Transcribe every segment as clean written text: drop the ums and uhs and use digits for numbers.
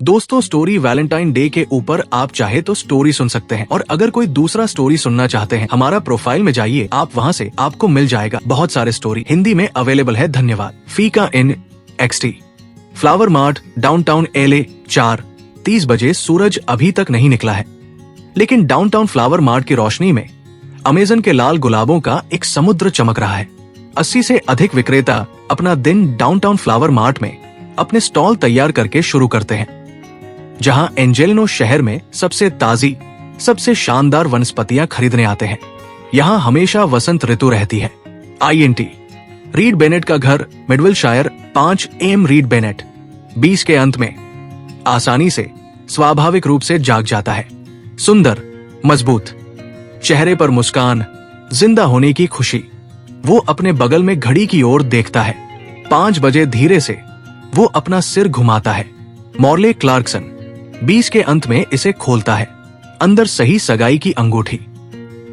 दोस्तों, story Valentine day के ऊपर आप चाहे तो स्टोरी सुन सकते हैं, और अगर कोई दूसरा स्टोरी सुनना चाहते हैं हमारा प्रोफाइल में जाइए, आप वहां से आपको मिल जाएगा बहुत सारे स्टोरी हिंदी में अवेलेबल है। धन्यवाद। फीका इन XT flower mart, downtown LA। 4:30 बजे सूरज अभी तक नहीं निकला है, लेकिन डाउनटाउन फ्लावर मार्ट की रोशनी में अमेजन के लाल गुलाबों का एक समुद्र चमक रहा है। 80 से अधिक विक्रेता अपना दिन डाउनटाउन फ्लावर मार्ट में अपने स्टॉल तैयार करके शुरू करते हैं, जहां एंजेलिनो शहर में सबसे ताजी, सबसे शानदार वनस्पतियां खरीदने आते हैं। यहां हमेशा वसंत ऋतु रहती है। INT रीड बेनेट का घर, मिडविलशायर। 5 AM रीड बेनेट 20 के अंत में आसानी से स्वाभाविक रूप से जाग जाता है। सुंदर, मजबूत, चेहरे पर मुस्कान, जिंदा होने की खुशी। वो अपने बगल में घड़ी की ओर देखता है। 5 बजे धीरे से वो अपना सिर घुमाता है। मॉर्ले क्लार्कसन 20 के अंत में इसे खोलता है। अंदर सही सगाई की अंगूठी।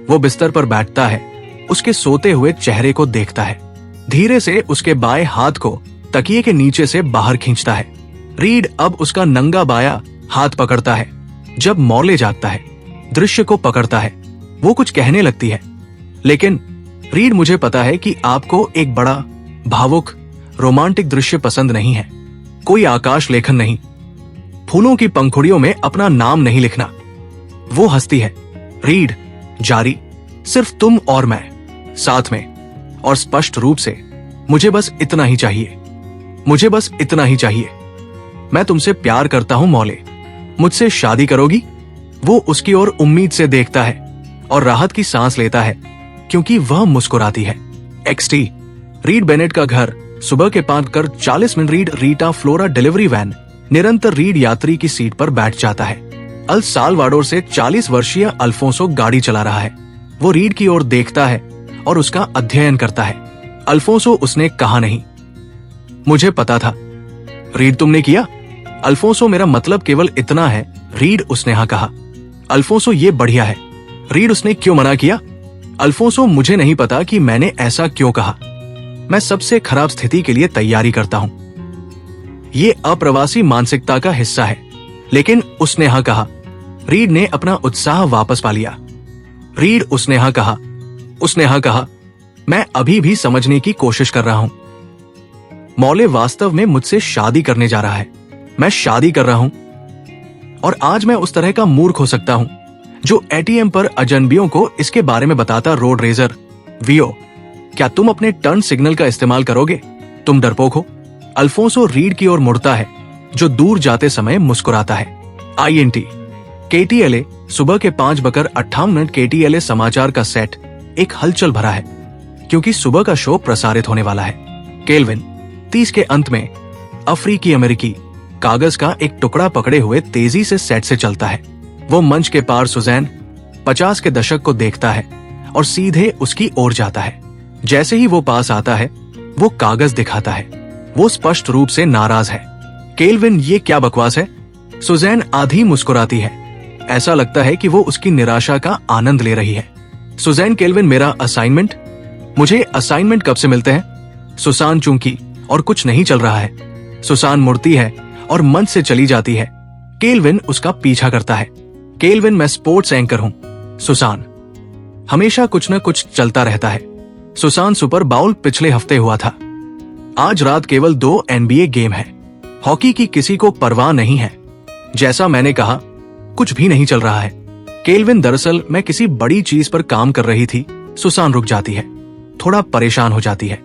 वो बिस्तर पर बैठता है, उसके सोते हुए चेहरे को देखता है। धीरे से उसके बाएं हाथ को तकिए के नीचे से बाहर खींचता है। रीड अब उसका नंगा बाया हाथ पकड़ता है। जब मॉर्ले जागता है, दृश्य को पकड़ता है। वो कुछ कहने लगती है, लेकिन रीड, मुझे पता है कि आपको एक बड़ा, भावुक, रोमांटिक दृश्य पसंद नहीं है। कोई आकाश लेखन नहीं, फूलों की पंखुड़ियों में अपना नाम नहीं लिखना। वो हंसती है। रीड, जारी, सिर्फ तुम और मैं साथ में, और स्पष्ट रूप से, मुझे बस इतना ही चाहिए, मुझे बस इतना ही चाहिए। मैं तुमसे प्यार करता हूं मॉले, मुझसे शादी करोगी? वो उसकी ओर उम्मीद से देखता है और राहत की सांस लेता है, क्योंकि वह मुस्कुराती है। XT रीड बेनेट का घर, सुबह के 5:40 रीड रीटा फ्लोरा डिलीवरी वैन निरंतर रीड यात्री की सीट पर बैठ जाता है। अल साल्वाडोर से 40 वर्षीय अल्फोंसो गाड़ी चला रहा है। वो रीड की ओर देखता है और उसका अध्ययन करता है। अल्फोंसो, उसने कहा नहीं। मुझे पता था। रीड, तुमने किया? अल्फोंसो, मेरा मतलब केवल इतना है। रीड, उसने हाँ कहा। अल्फोंसो, ये बढ़िया है। रीड, उसने क्यों मना किया? अल्फोंसो, मुझे नहीं पता कि मैंने ऐसा क्यों कहा। मैं सबसे खराब स्थिति के लिए तैयारी करता हूं। ये अप्रवासी मानसिकता का हिस्सा है। लेकिन उसने हाँ कहा। रीड ने अपना उत्साह वापस पा लिया। रीड, उसने हाँ कहा। उसने हाँ कहा। मैं अभी भी समझने की कोशिश कर रहा हूं। मॉले वास्तव में मुझसे शादी करने जा रहा है। मैं शादी कर रहा हूं, और आज मैं उस तरह का मूर्ख हो सकता हूं जो ATM पर अजनबियों को इसके बारे में बताता। रोड रेजर वियो, क्या तुम अपने टर्न सिग्नल का इस्तेमाल करोगे? तुम डरपोक हो। अल्फोंसो रीड की ओर मुड़ता है, जो दूर जाते समय मुस्कुराता है। INT KTLA सुबह के 5:58 KTLA समाचार का सेट एक हलचल भरा है, क्योंकि सुबह का शो प्रसारित होने वाला है। केल्विन 30 के अंत में अफ्रीकी अमेरिकी कागज का एक टुकड़ा पकड़े हुए तेजी से सेट से चलता है। वो मंच के पार सुजैन 50 के दशक को देखता है और सीधे उसकी ओर जाता है। जैसे ही वो पास आता है, वो कागज दिखाता है। वो स्पष्ट रूप से नाराज है। केल्विन, ये क्या बकवास है? सुजैन आधी मुस्कुराती है। ऐसा लगता है कि वो उसकी निराशा का आनंद ले रही है। सुजैन, केल्विन, मेरा असाइनमेंट? मुझे असाइनमेंट कब से मिलते हैं? सुसान चूंकि और कुछ नहीं चल रहा है। सुसान मुड़ती है और मंच से चली जाती है। केल्विन उसका पीछा करता है। केल्विन, मैं स्पोर्ट्स एंकर हूं। सुसान, हमेशा कुछ न कुछ चलता रहता है। सुसान, सुपर बाउल पिछले हफ्ते हुआ था। आज रात केवल 2 NBA गेम है। हॉकी की किसी को परवाह नहीं है। जैसा मैंने कहा, कुछ भी नहीं चल रहा है। केल्विन, दरअसल मैं किसी बड़ी चीज पर काम कर रही थी। सुसान रुक जाती है, थोड़ा परेशान हो जाती है।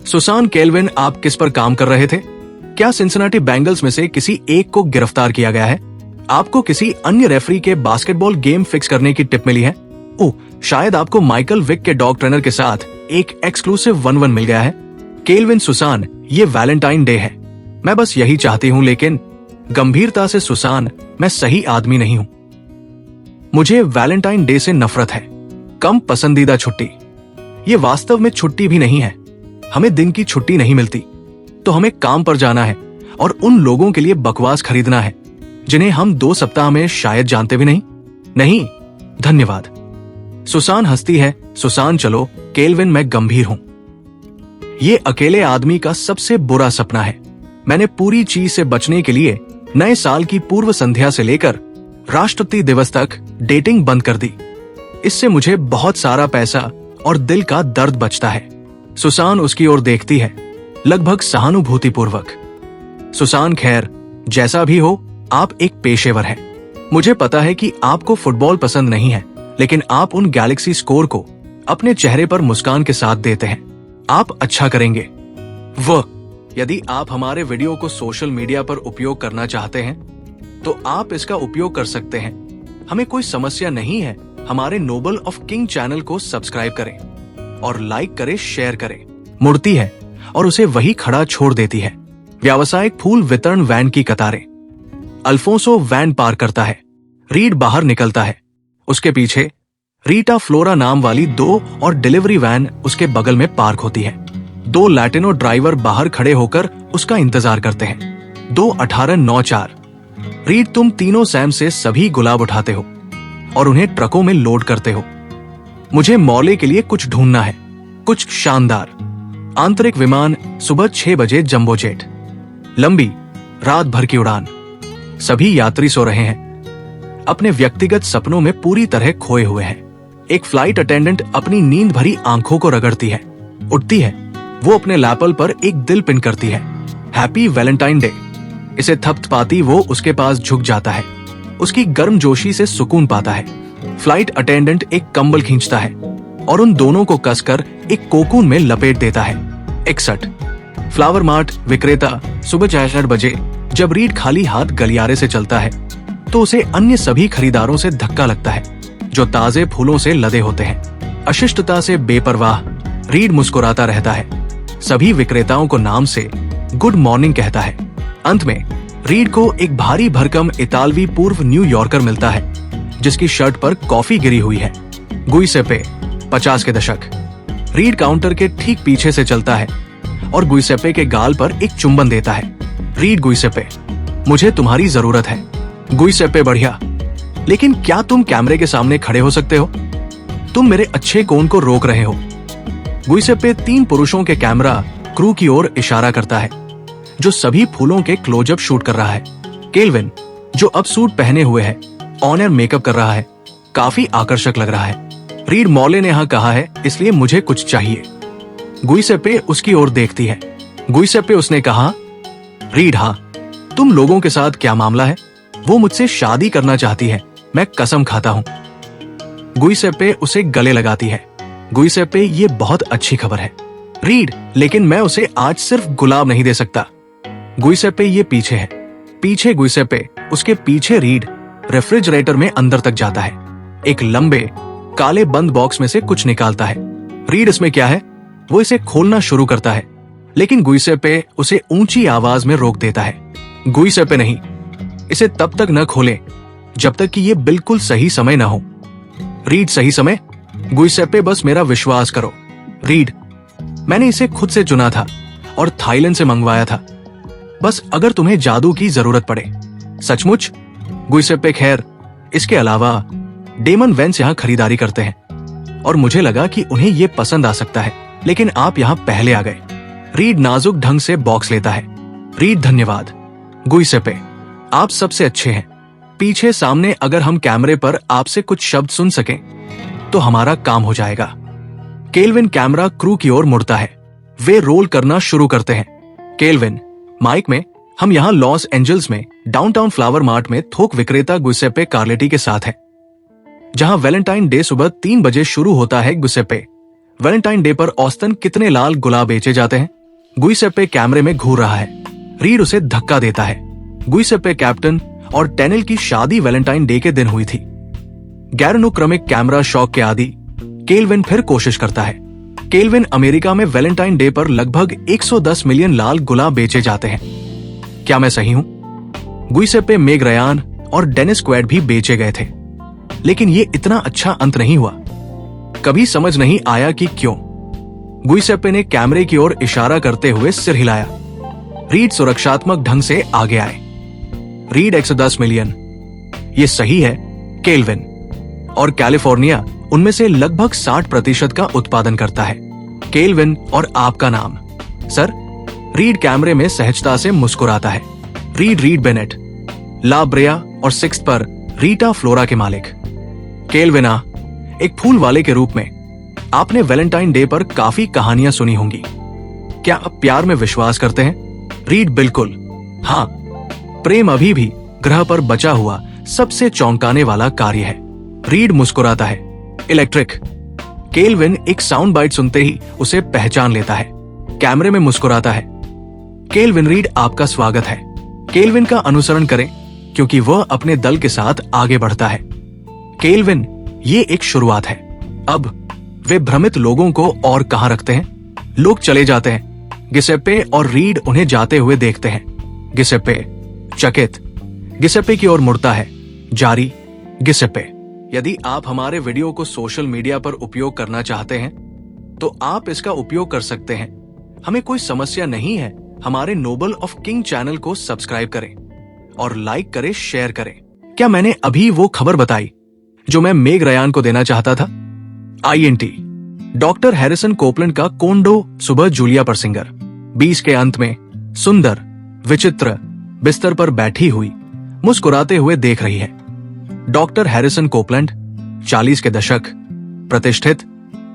सुसान, केल्विन, आप किस पर काम कर रहे थे? क्या सिंसिनाटी बैंगल्स में से किसी एक को गिरफ्तार किया गया है? आपको किसी अन्य रेफरी के बास्केटबॉल गेम फिक्स करने की टिप मिली है? ओह, शायद आपको माइकल विक के डॉग ट्रेनर के साथ एक एक्सक्लूसिव 1-1 मिल गया है। केल्विन, सुसान, ये वैलेंटाइन डे है। मैं बस यही चाहती हूँ, लेकिन गंभीरता से सुसान, मैं सही आदमी नहीं हूँ। मुझे वैलेंटाइन डे से नफरत है। कम पसंदीदा छुट्टी। ये वास्तव में छुट्टी भी नहीं है। हमें दिन की छुट्टी नहीं मिलती, तो हमें काम पर जाना है और उन लोगों के लिए बकवास खरीदना है जिन्हें हम 2 सप्ताह में शायद जानते भी नहीं। नहीं, धन्यवाद। सुसान हंसती है। सुसान, चलो। केल्विन, मैं गंभीर हूं। ये अकेले आदमी का सबसे बुरा सपना है। मैंने पूरी चीज से बचने के लिए नए साल की पूर्व संध्या से लेकर राष्ट्रपति दिवस तक डेटिंग बंद कर दी। इससे मुझे बहुत सारा पैसा और दिल का दर्द बचता है। सुसान उसकी ओर देखती है, लगभग सहानुभूतिपूर्वक। सुसान, खैर जैसा भी हो, आप एक पेशेवर हैं। मुझे पता है कि आपको फुटबॉल पसंद नहीं है, लेकिन आप उन गैलेक्सी स्कोर को अपने चेहरे पर मुस्कान के साथ देते हैं। आप अच्छा करेंगे। यदि आप हमारे वीडियो को सोशल मीडिया पर उपयोग करना चाहते हैं तो आप इसका उपयोग कर सकते हैं। हमें कोई समस्या नहीं है। हमारे नोबल ऑफ किंग चैनल को सब्सक्राइब करें और लाइक करें, शेयर करें। मुड़ती है और उसे वही खड़ा छोड़ देती है। व्यावसायिक फूल वितरण वैन की कतारें। अल्फोंसो वैन पार करता है। रीड बाहर निकलता है। उसके पीछे रीटा फ्लोरा नाम वाली 2 और डिलीवरी वैन उसके बगल में पार्क होती है। 2 लैटिनो ड्राइवर बाहर खड़े होकर उसका इंतजार करते हैं। 2:18:94। रीड, तुम तीनों सैम से सभी गुलाब उठाते हो और उन्हें ट्रकों में लोड करते हो। मुझे मौले के लिए कुछ ढूंढना है, कुछ शानदार। आंतरिक विमान, सुबह 6 बजे जंबो जेट। लंबी रात भर की उड़ान। सभी यात्री सो रहे हैं, अपने व्यक्तिगत सपनों में पूरी तरह खोए हुए हैं। एक फ्लाइट अटेंडेंट अपनी नींद भरी आंखों को रगड़ती है, उठती है। वो अपने लैपल पर एक दिल पिन करती है। Happy Valentine day. इसे थपथपाती वो उसके पास झुक जाता है। उसकी गर्मजोशी से सुकून पाता है। फ्लाइट अटेंडेंट एक कंबल खींचता है और उन दोनों को कसकर एक कोकून में लपेट देता है। 61। फ्लावर मार्ट विक्रेता। सुबह 4 बजे जब रीड खाली हाथ गलियारे से चलता है तो उसे अन्य सभी खरीदारों से धक्का लगता है जो ताजे फूलों से लदे होते हैं। अशिष्टता से बेपरवाह रीड मुस्कुराता रहता है। सभी विक्रेताओं को नाम से गुड मॉर्निंग कहता है। अंत में रीड को एक भारी भरकम इतालवी पूर्व न्यूयॉर्कर मिलता है जिसकी शर्ट पर कॉफी गिरी हुई है। गुइसेपे, 50 के दशक। रीड काउंटर के ठीक पीछे से चलता है और गुइसेपे के गाल पर एक चुंबन देता है। रीड, गुइसेपे, मुझे तुम्हारी जरूरत है। गुइसेपे, बढ़िया, लेकिन क्या तुम कैमरे के सामने खड़े हो सकते हो? तुम मेरे अच्छे कोण को रोक रहे हो। गुइसेपे 3 पुरुषों के कैमरा क्रू की ओर इशारा करता है जो सभी फूलों के क्लोजअप शूट कर रहा है। केल्विन, जो अब सूट पहने हुए है, ऑन एयर मेकअप कर रहा है, काफी आकर्षक लग रहा है। रीड, मौले ने हाँ कहा है, इसलिए मुझे कुछ चाहिए। गुइसेपे उसकी ओर देखती है। गुइसेपे, उसने कहा। रीड, हाँ, तुम लोगों के साथ क्या मामला है? वो मुझसे शादी करना चाहती है, मैं कसम खाता हूँ। गुइसेपे उसे गले लगाती है। गुइसेपे, ये बहुत अच्छी खबर है। रीड, लेकिन मैं उसे आज सिर्फ गुलाब नहीं दे सकता। गुइसेपे, ये पीछे है। पीछे गुइसेपे, उसके पीछे रीड रेफ्रिजरेटर में अंदर तक जाता है। एक लंबे काले बंद बॉक्स में से कुछ निकालता है। रीड, इसमें क्या है? वो इसे खोलना शुरू करता है, लेकिन गुइसेपे उसे ऊंची आवाज में रोक देता है। गुइसेपे, नहीं, इसे तब तक न खोलें जब तक कि ये बिल्कुल सही समय न हो। रीड, सही समय? गुइसेपे, बस मेरा विश्वास करो। रीड, मैंने इसे खुद से चुना था और थाईलैंड से मंगवाया था। बस अगर तुम्हें जादू की जरूरत पड़े। सचमुच? गुइसेपे, खैर इसके अलावा डेमन वेंस यहाँ खरीदारी करते हैं और मुझे लगा कि उन्हें ये पसंद आ सकता है, लेकिन आप यहाँ पहले आ गए। रीड नाजुक ढंग से बॉक्स लेता है। रीड, धन्यवाद। गुइसेपे, आप सबसे अच्छे हैं। पीछे सामने अगर हम कैमरे पर आपसे कुछ शब्द सुन सकें तो हमारा काम हो जाएगा। केल्विन कैमरा क्रू की ओर मुड़ता है। वे रोल करना शुरू करते हैं। केल्विन, माइक में, हम यहाँ लॉस एंजल्स में डाउनटाउन फ्लावर मार्ट में थोक विक्रेता गुइसेपे कार्लेटी के साथ हैं, जहां वैलेंटाइन डे सुबह 3 बजे शुरू होता है। गुइसेपे, वैलेंटाइन डे पर औसतन कितने लाल गुलाब बेचे जाते हैं? गुइसेपे कैमरे में घूर रहा है। रीड उसे धक्का देता है। गुइसेपे, कैप्टन और टेनिल की शादी वैलेंटाइन डे के दिन हुई थी। गैरानुक्रमिक कैमरा शौक के आदि केल्विन फिर कोशिश करता है। केल्विन, अमेरिका में वैलेंटाइन डे पर लगभग 110 मिलियन लाल गुलाब बेचे जाते हैं। क्या मैं सही हूं? गुइसेपे, मेग रयान और डेनिस क्वेड भी बेचे गए थे, लेकिन ये इतना अच्छा अंत नहीं हुआ। कभी समझ नहीं आया कि क्यों। गुइसेपे ने कैमरे की ओर इशारा करते हुए सिर हिलाया। रीड सुरक्षात्मक ढंग से आगे आए। रीड, 110 मिलियन, ये सही है केल्विन, और कैलिफोर्निया उनमें से लगभग 60% का उत्पादन करता है। केल्विन, और आपका नाम? सर? रीड कैमरे में सहजता से मुस्कुराता है। रीड बेनेट, ला ब्रेया और सिक्स्थ पर रीटा फ्लोरा के मालिक। केल्विना, एक फूल वाले के रूप में आपने वैलेंटाइन डे पर काफी कहानियां सुनी होंगी। क्या आप प्यार में विश्वास करते हैं? रीड, बिल्कुल हाँ। प्रेम अभी भी ग्रह पर बचा हुआ सबसे चौंकाने वाला कार्य है। रीड मुस्कुराता है। इलेक्ट्रिक, केल्विन एक साउंड बाइट सुनते ही उसे पहचान लेता है। कैमरे में मुस्कुराता है। केल्विन, रीड आपका स्वागत है। केल्विन का अनुसरण करें क्योंकि वह अपने दल के साथ आगे बढ़ता है। केल्विन, ये एक शुरुआत है। अब वे भ्रमित लोगों को और कहां रखते हैं। लोग चले जाते हैं। गिसेप्पे और रीड उन्हें जाते हुए देखते हैं। गिसेप्पे चकित गिसेप्पे की ओर मुड़ता है। जारी, गिसेप्पे, यदि आप हमारे वीडियो को सोशल मीडिया पर उपयोग करना चाहते हैं तो आप इसका उपयोग कर सकते हैं। हमें कोई समस्या नहीं है। हमारे नोबल ऑफ किंग चैनल को सब्सक्राइब करें और लाइक करें, शेयर करें। क्या मैंने अभी वो खबर बताई जो मैं मेग रयान को देना चाहता था? INT, डॉक्टर हैरिसन कोपलैंड का कोंडो सुबह जूलिया पर सिंगर 20 के अंत में सुंदर विचित्र बिस्तर पर बैठी हुई मुस्कुराते हुए देख रही है। डॉक्टर हैरिसन कोपलैंड 40 के दशक, प्रतिष्ठित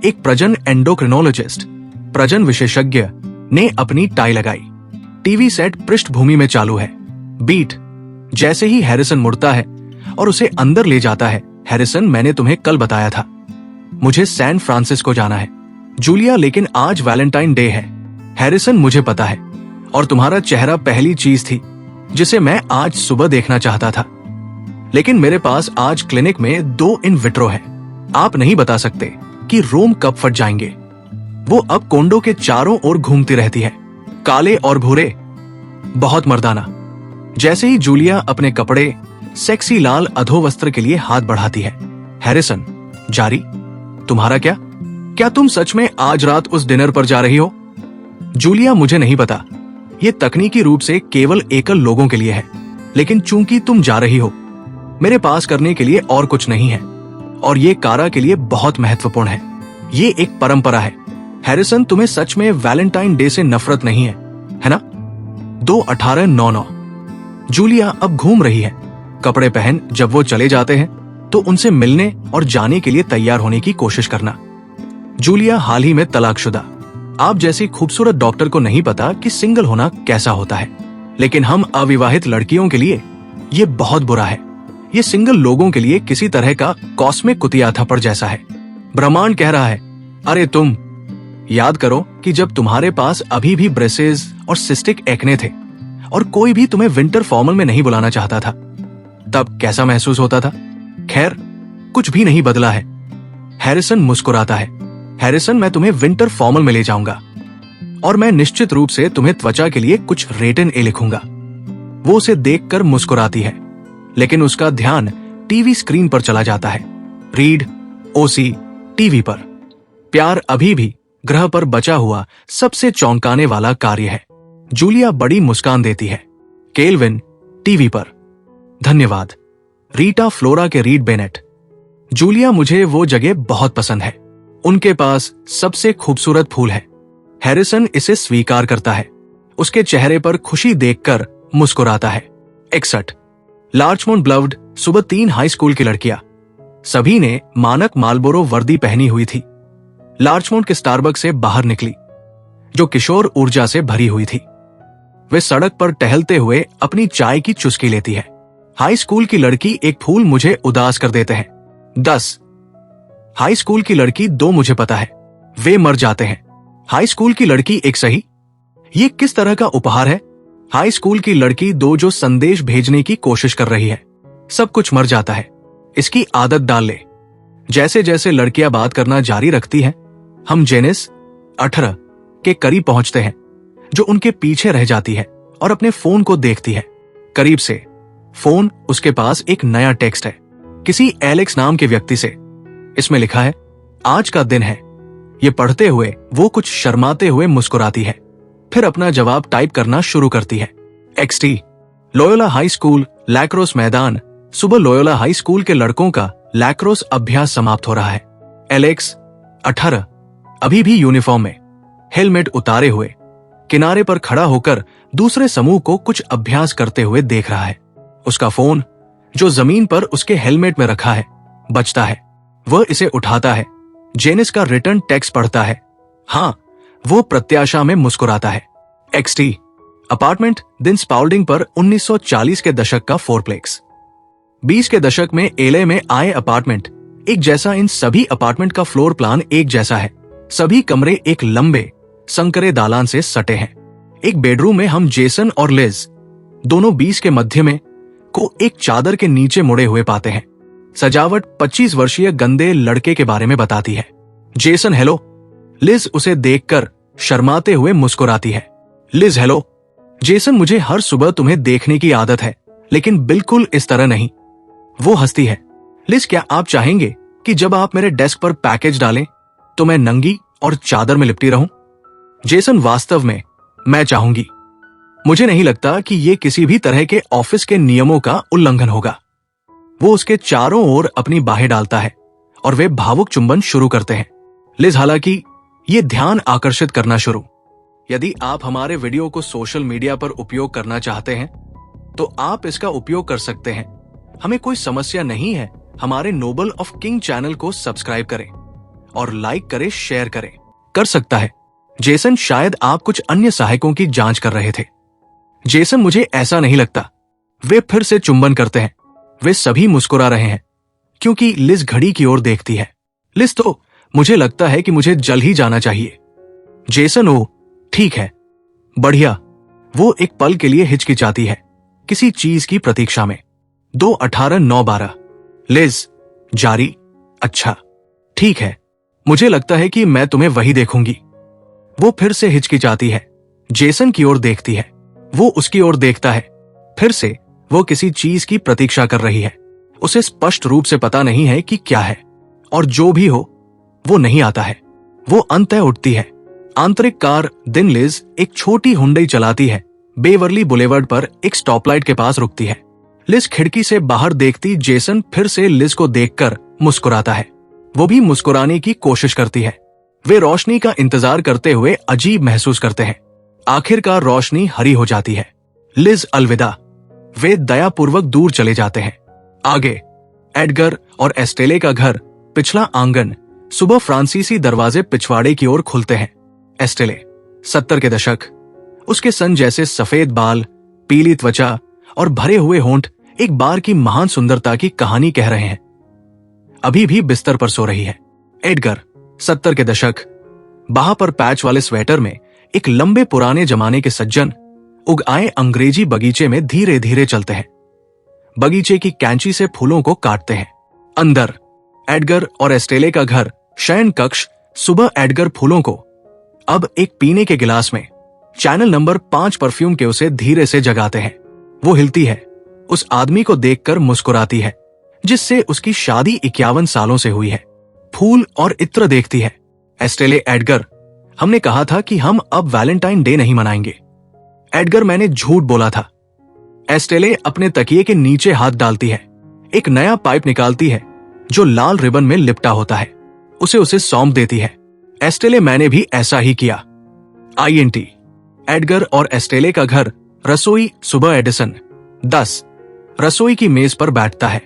एक प्रजन एंडोक्रिनोलॉजिस्ट, प्रजन विशेषज्ञ, ने अपनी टाई लगाई। टीवी सेट पृष्ठभूमि में चालू है। बीट, जैसे ही हैरिसन मुड़ता है और उसे अंदर ले जाता है। हैरिसन, मैंने तुम्हें कल बताया था मुझे सैन फ्रांसिस्को जाना है। जूलिया, लेकिन आज वैलेंटाइन डे है। हैरिसन, मुझे पता है और तुम्हारा चेहरा पहली चीज थी जिसे मैं आज सुबह देखना चाहता था, लेकिन मेरे पास आज क्लिनिक में 2 इन विट्रो है। आप नहीं बता सकते कि रोम कब फट जाएंगे। वो अब कोंडो के चारों ओर घूमती रहती है, काले और भूरे, बहुत मर्दाना। जैसे ही जूलिया अपने कपड़े सेक्सी लाल अधोवस्त्र के लिए हाथ बढ़ाती है। हैरिसन, जारी, तुम्हारा क्या तुम सच में आज रात उस डिनर पर जा रही हो? जूलिया, मुझे नहीं पता। ये तकनीकी रूप से केवल एकल लोगों के लिए है, लेकिन चूंकि तुम जा रही हो, मेरे पास करने के लिए और कुछ नहीं है और ये कारा के लिए बहुत महत्वपूर्ण है। ये एक परंपरा है। हैरिसन, तुम्हें सच में वैलेंटाइन डे से नफरत नहीं है ना? 2:18:99। जूलिया अब घूम रही है। कपड़े पहन जब वो चले जाते हैं तो उनसे मिलने और जाने के लिए तैयार होने की कोशिश करना। जूलिया, हाल ही में तलाकशुदा। आप जैसी खूबसूरत डॉक्टर को नहीं पता कि सिंगल होना कैसा होता है, लेकिन हम अविवाहित लड़कियों के लिए ये बहुत बुरा है। ये सिंगल लोगों के लिए किसी तरह का कॉस्मिक कुतिया थप्पड़ जैसा है। ब्रह्मांड कह रहा है, अरे तुम याद करो कि जब तुम्हारे पास अभी भी ब्रेसेस और सिस्टिक एक्ने थे और कोई भी तुम्हें विंटर फॉर्मल में नहीं बुलाना चाहता था, तब कैसा महसूस होता था? खैर, कुछ भी नहीं बदला है। हैरिसन मुस्कुराता है। हैरिसन, मैं तुम्हें विंटर फॉर्मल में ले जाऊंगा और मैं निश्चित रूप से तुम्हें त्वचा के लिए कुछ रेटिन ए लिखूंगा। वो उसे देखकर मुस्कुराती है, लेकिन उसका ध्यान टीवी स्क्रीन पर चला जाता है। रीड, OC, टीवी पर। प्यार अभी भी ग्रह पर बचा हुआ सबसे चौंकाने वाला कार्य है। जूलिया बड़ी मुस्कान देती है। केल्विन, टीवी पर। धन्यवाद। रीटा फ्लोरा के रीड बेनेट। जूलिया, मुझे वो जगह बहुत पसंद है। उनके पास सबसे खूबसूरत फूल है। हैरिसन इसे स्वीकार करता है। उसके चेहरे पर खुशी देखकर मुस्कुराता है। 61 लार्चमोंट ब्लव्ड, सुबह 3 हाई स्कूल की लड़कियां, सभी ने मानक मालबोरो वर्दी पहनी हुई थी। लार्चमोंट के स्टारबक्स से बाहर निकली, जो किशोर ऊर्जा से भरी हुई थी। वे सड़क पर टहलते हुए अपनी चाय की चुस्की लेती है। हाई स्कूल की लड़की, एक फूल मुझे उदास कर देते हैं। 10 हाई स्कूल की लड़की, 2 मुझे पता है, वे मर जाते हैं। हाई स्कूल की लड़की, एक सही। ये किस तरह का उपहार है? हाई स्कूल की लड़की, 2 जो संदेश भेजने की कोशिश कर रही है। सब कुछ मर जाता है। इसकी आदत डाल ले। जैसे जैसे लड़कियां बात करना जारी रखती हैं, हम जेनिस 18 के करीब पहुंचते हैं, जो उनके पीछे रह जाती है और अपने फोन को देखती है। करीब से फोन, उसके पास एक नया टेक्स्ट है, किसी एलेक्स नाम के व्यक्ति से। इसमें लिखा है, आज का दिन है। ये पढ़ते हुए वो कुछ शर्माते हुए मुस्कुराती है, फिर अपना जवाब टाइप करना शुरू करती है। XT Loyola high school, lacrosse मैदान। सुबह लोयोला हाई स्कूल के लड़कों का लैक्रोस अभ्यास समाप्त हो रहा है। एलेक्स 18 अभी भी यूनिफॉर्म में, हेलमेट उतारे हुए, किनारे पर खड़ा होकर दूसरे समूह को कुछ अभ्यास करते हुए देख रहा है। उसका फोन जो जमीन पर उसके हेलमेट में रखा है बजता है। वह इसे उठाता है, जेनिस का रिटर्न टेक्स्ट पढ़ता है। हाँ, वो प्रत्याशा में मुस्कुराता है। XT अपार्टमेंट दिन स्पाउल्डिंग पर 1940 के दशक का फोरप्लेक्स। 20 के दशक में एलए में आए अपार्टमेंट एक जैसा। इन सभी अपार्टमेंट का फ्लोर प्लान एक जैसा है। सभी कमरे एक लंबे संकरे दालान से सटे हैं। एक बेडरूम में हम जेसन और लिज दोनों 20 के मध्य में को एक चादर के नीचे मुड़े हुए पाते हैं। सजावट 25 वर्षीय गंदे लड़के के बारे में बताती है। Jason hello. लिज उसे देखकर शर्माते हुए मुस्कुराती है। Liz hello. जेसन मुझे हर सुबह तुम्हें देखने की आदत है, लेकिन बिल्कुल इस तरह नहीं। वो हंसती है। लिज क्या आप चाहेंगे कि जब आप मेरे डेस्क पर पैकेज डालें तो मैं नंगी और चादर में लिपटी रहूं? जेसन वास्तव में मैं चाहूंगी। मुझे नहीं लगता कि ये किसी भी तरह के ऑफिस के नियमों का उल्लंघन होगा। वो उसके चारों ओर अपनी बाहें डालता है और वे भावुक चुंबन शुरू करते हैं। लिज हालांकि ये ध्यान आकर्षित करना शुरू। यदि आप हमारे वीडियो को सोशल मीडिया पर उपयोग करना चाहते हैं तो आप इसका उपयोग कर सकते हैं। हमें कोई समस्या नहीं है। हमारे नोबल ऑफ किंग चैनल को सब्सक्राइब करें और लाइक करें, शेयर करें। कर सकता है। जेसन शायद आप कुछ अन्य सहायकों की जांच कर रहे थे। जेसन मुझे ऐसा नहीं लगता। वे फिर से चुंबन करते हैं। वे सभी मुस्कुरा रहे हैं क्योंकि लिज घड़ी की ओर देखती है। लिज तो मुझे लगता है कि मुझे जल्द ही जाना चाहिए। जेसन ओ ठीक है, बढ़िया। वो एक पल के लिए हिचकिचाती है, किसी चीज की प्रतीक्षा में। 2:18-9:12 लिज जारी। अच्छा ठीक है, मुझे लगता है कि मैं तुम्हें वही देखूंगी। वो फिर से हिचकिचाती है, जेसन की ओर देखती है। वो उसकी ओर देखता है। फिर से वो किसी चीज की प्रतीक्षा कर रही है। उसे स्पष्ट रूप से पता नहीं है कि क्या है, और जो भी हो वो नहीं आता है। वो अंततः उठती है। आंतरिक कार दिन लिज एक छोटी हुंडई चलाती है। बेवर्ली बुलेवर्ड पर एक स्टॉपलाइट के पास रुकती है। लिज खिड़की से बाहर देखती जेसन फिर से लिज को देखकर मुस्कुराता है। वो भी मुस्कुराने की कोशिश करती है। वे रोशनी का इंतजार करते हुए अजीब महसूस करते हैं। आखिरकार रोशनी हरी हो जाती है। लिज अलविदा। वे दयापूर्वक दूर चले जाते हैं। आगे एडगर और एस्टेले का घर, पिछला आंगन। सुबह फ्रांसीसी दरवाजे पिछवाड़े की ओर खुलते हैं। एस्टेले 70 के दशक। उसके सन जैसे सफेद बाल, पीली त्वचा और भरे हुए होंठ एक बार की महान सुंदरता की कहानी कह रहे हैं। अभी भी बिस्तर पर सो रही है। एडगर 70 के दशक। बाह पर पैच वाले स्वेटर में एक लंबे पुराने जमाने के सज्जन उग आए अंग्रेजी बगीचे में धीरे धीरे चलते हैं। बगीचे की कैंची से फूलों को काटते हैं। अंदर एडगर और एस्टेले का घर, शयन कक्ष। सुबह एडगर फूलों को अब एक पीने के गिलास में चैनल नंबर 5 परफ्यूम के उसे धीरे से जगाते हैं। वो हिलती है, उस आदमी को देखकर मुस्कुराती है जिससे उसकी शादी 51 सालों से हुई है। फूल और इत्र देखती है। एस्टेले एडगर, हमने कहा था कि हम अब वैलेंटाइन डे नहीं मनाएंगे। एडगर, मैंने झूठ बोला था। एस्टेले अपने तकिए के नीचे हाथ डालती है। एक नया पाइप निकालती है जो लाल रिबन में लिपटा होता है। उसे सौंप देती है। एस्टेले, मैंने भी ऐसा ही किया। INT एडगर और एस्टेले का घर, रसोई। सुबह एडिसन 10 रसोई की मेज पर बैठता है।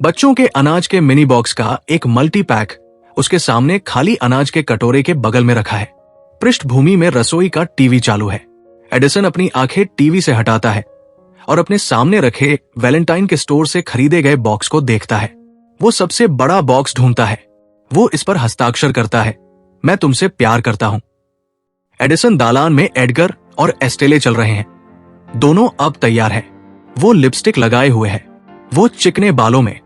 बच्चों के अनाज के मिनी बॉक्स का एक मल्टी पैक उसके सामने खाली अनाज के कटोरे के बगल में रखा है। पृष्ठभूमि में रसोई का टीवी चालू है। एडिसन अपनी आंखें टीवी से हटाता है और अपने सामने रखे वैलेंटाइन के स्टोर से खरीदे गए बॉक्स को देखता है। वो सबसे बड़ा बॉक्स ढूंढता है। वो इस पर हस्ताक्षर करता है, मैं तुमसे प्यार करता हूं। एडिसन दालान में एडगर और एस्टेले चल रहे हैं। दोनों अब तैयार हैं। वो लिपस्टिक लगाए हुए हैं, वो चिकने बालों में।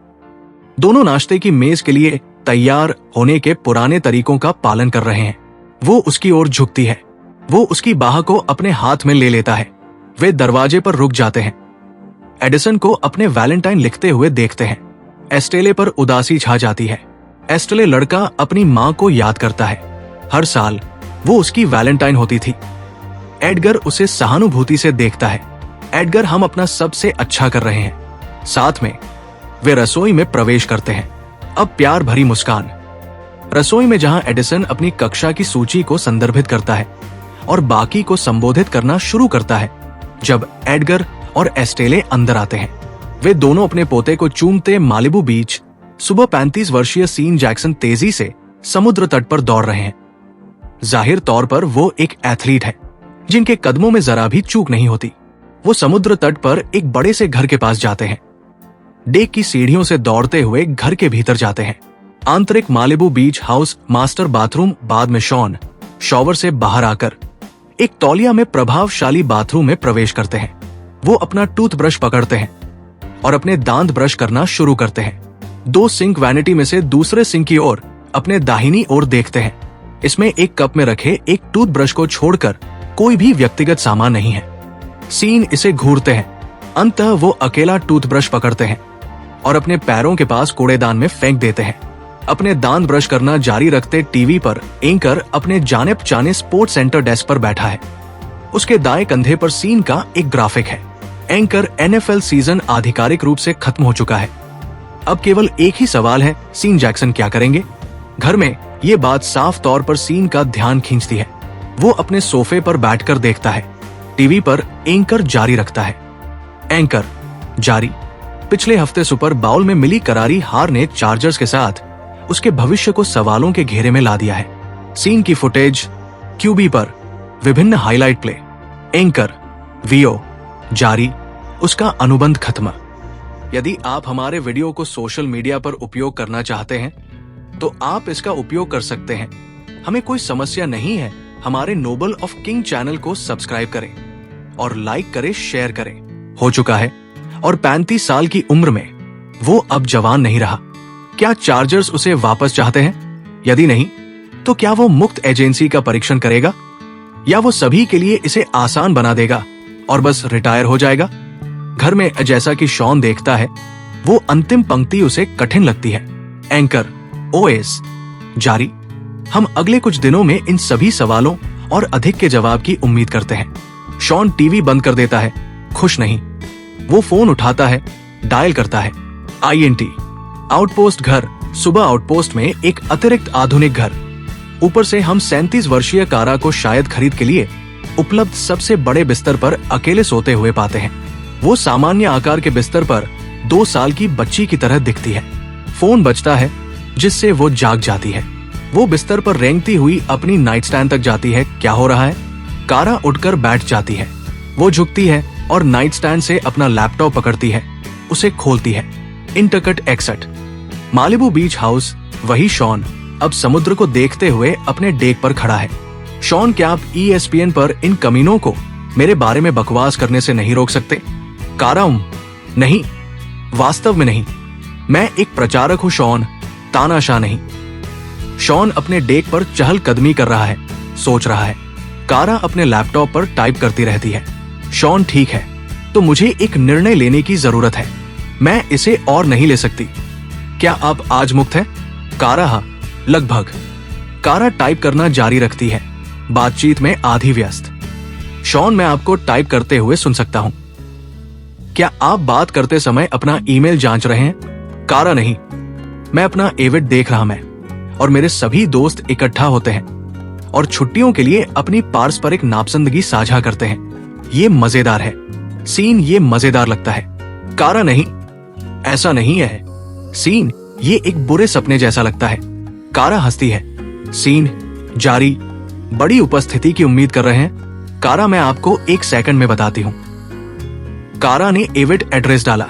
दोनों नाश्ते की मेज के लिए तैयार होने के पुराने तरीकों का पालन कर रहे हैं। वो उसकी ओर झुकती है। वो उसकी बाह को अपने हाथ में ले लेता है। वे दरवाजे पर रुक जाते हैं। एडिसन को अपने वैलेंटाइन लिखते हुए देखते हैं। एस्टेले पर उदासी छा जाती है। एस्टेले लड़का अपनी मां को याद करता है। हर साल वो उसकी वैलेंटाइन होती थी। एडगर उसे सहानुभूति से देखता है। एडगर, हम अपना सबसे अच्छा कर रहे हैं। साथ में वे रसोई में प्रवेश करते हैं। अब प्यार भरी मुस्कान। रसोई में जहां एडिसन अपनी कक्षा की सूची को संदर्भित करता है और बाकी को संबोधित करना शुरू करता है, जब एडगर और एस्टेले अंदर आते हैं। वे दोनों अपने पोते को चूमते मालिबू बीच सुबह 35 वर्षीय सीन जैक्सन तेजी से समुद्र तट पर दौड़ रहे हैं। जाहिर तौर पर वो एक एथलीट है जिनके कदमों में जरा भी चूक नहीं होती। वो समुद्र तट पर एक बड़े से घर के पास जाते हैं। डेक की सीढ़ियों से दौड़ते हुए घर के भीतर जाते हैं। आंतरिक Malibu beach house master bathroom बाद में शॉन शॉवर से बाहर आकर एक तौलिया में प्रभावशाली बाथरूम में प्रवेश करते हैं। वो अपना टूथब्रश पकड़ते हैं और अपने दांत ब्रश करना शुरू करते हैं। 2 सिंक वैनिटी में से दूसरे सिंक की ओर अपने दाहिनी ओर देखते हैं। इसमें एक कप में रखे एक टूथब्रश को छोड़कर कोई भी व्यक्तिगत सामान नहीं है। सीन इसे घूरते हैं। अंततः वो अकेला टूथब्रश पकड़ते हैं और अपने पैरों के पास कूड़ेदान में फेंक देते हैं। अपने दांत ब्रश करना जारी रखते टीवी पर एंकर अपने जाने पहचाने स्पोर्ट्स सेंटर डेस्क पर बैठा है। उसके दाएं कंधे पर सीन का एक ग्राफिक है। एंकर NFL सीजन आधिकारिक रूप से खत्म हो चुका है। अब केवल एक ही सवाल है, सीन जैक्सन क्या करेंगे? घर में ये बात साफ तौर पर सीन का ध्यान खींचती है। वो अपने सोफे पर बैठकर देखता है। टीवी पर एंकर जारी रखता है। एंकर जारी। पिछले हफ्ते सुपर बाउल में मिली करारी हार ने चार्जर्स के साथ उसके भविष्य को सवालों के घेरे में ला दिया है। सीन की फुटेज QB पर विभिन्न हाईलाइट प्ले। एंकर VO जारी। उसका अनुबंध खत्म। यदि आप हमारे वीडियो को सोशल मीडिया पर उपयोग करना चाहते हैं तो आप इसका उपयोग कर सकते हैं। हमें कोई समस्या नहीं है। हमारे नोबल ऑफ किंग चैनल को सब्सक्राइब करें और लाइक करें, शेयर करें। हो चुका है और 35 साल की उम्र में वो अब जवान नहीं रहा। क्या चार्जर्स उसे वापस चाहते हैं? यदि नहीं तो क्या वो मुक्त एजेंसी का परीक्षण करेगा या वो सभी के लिए इसे आसान बना देगा और बस रिटायर हो जाएगा? घर में जैसा कि शॉन देखता है वो अंतिम पंक्ति उसे कठिन लगती है। एंकर OS जारी। हम अगले कुछ दिनों में इन सभी सवालों और अधिक के जवाब की उम्मीद करते हैं। शॉन टीवी बंद कर देता है। खुश नहीं। वो फोन उठाता है, डायल करता है। INT आउटपोस्ट घर। सुबह आउटपोस्ट में एक अतिरिक्त आधुनिक घर। ऊपर से हम 37 वर्षीय कारा को शायद खरीद के लिए उपलब्ध सबसे बड़े बिस्तर पर अकेले सोते हुए पाते हैं। वो सामान्य आकार के बिस्तर पर 2 साल की बच्ची की तरह दिखती है। फोन बजता है जिससे वो जाग जाती है। वो बिस्तर पर रेंगती हुई अपनी नाइट स्टैंड तक जाती है। क्या हो रहा है? कारा उठकर बैठ जाती है। वो झुकती है और नाइट स्टैंड से अपना लैपटॉप पकड़ती है। उसे खोलती है। Intercut ext. Malibu beach house. वही शॉन अब समुद्र को देखते हुए अपने डेक पर खड़ा है। शॉन, क्या आप ESPN पर इन कमीनों को मेरे बारे में बकवास करने से नहीं रोक सकते? कारा नहीं, वास्तव में नहीं। मैं एक प्रचारक हूँ शॉन, तानाशाह नहीं। शॉन अपने डेक पर चहलकदमी कर रहा है, सोच रहा है। कारा अपने लैपटॉप पर टाइप करती रहती है। शॉन, ठीक है, तो मुझे एक निर्णय लेने की जरूरत है। मैं इसे और नहीं ले सकती। क्या आप आज मुक्त हैं? कारा, हाँ, लगभग। कारा टाइप करना जारी रखती है, बातचीत में आधी व्यस्त। शॉन, मैं आपको टाइप करते हुए सुन सकता हूं। क्या आप बात करते समय अपना ईमेल जांच रहे हैं? कारा, नहीं, मैं अपना एविड देख रहा। मैं और मेरे सभी दोस्त इकट्ठा होते हैं और छुट्टियों के लिए अपनी पारस्परिक नापसंदगी साझा करते हैं। ये मजेदार है। सीन, ये मजेदार लगता है। कारा, नहीं, ऐसा नहीं है। सीन, ये एक बुरे सपने जैसा लगता है। कारा हंसती है। सीन जारी। बड़ी उपस्थिति की उम्मीद कर रहे हैं? कारा, मैं आपको 1 सेकंड में बताती हूँ। कारा ने एविड एड्रेस डाला।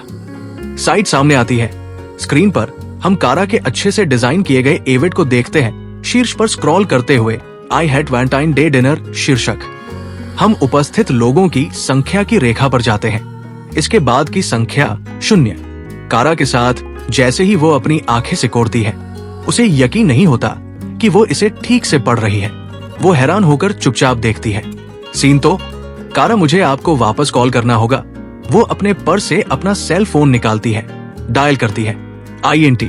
साइट सामने आती है। स्क्रीन पर हम कारा के अच्छे से डिजाइन किए गए एविड को देखते हैं। शीर्ष पर स्क्रॉल करते हुए I had Valentine day dinner शीर्षक। हम उपस्थित लोगों की संख्या की रेखा पर जाते हैं। इसके बाद की संख्या 0। कारा के साथ जैसे ही वो अपनी आंखें सिकोड़ती है, उसे यकीन नहीं होता कि वो इसे ठीक से पढ़ रही है। वो हैरान होकर चुपचाप देखती है। सीन, तो कारा, मुझे आपको वापस कॉल करना होगा। वो अपने पर्स से अपना सेल फोन निकालती है, डायल करती है। INT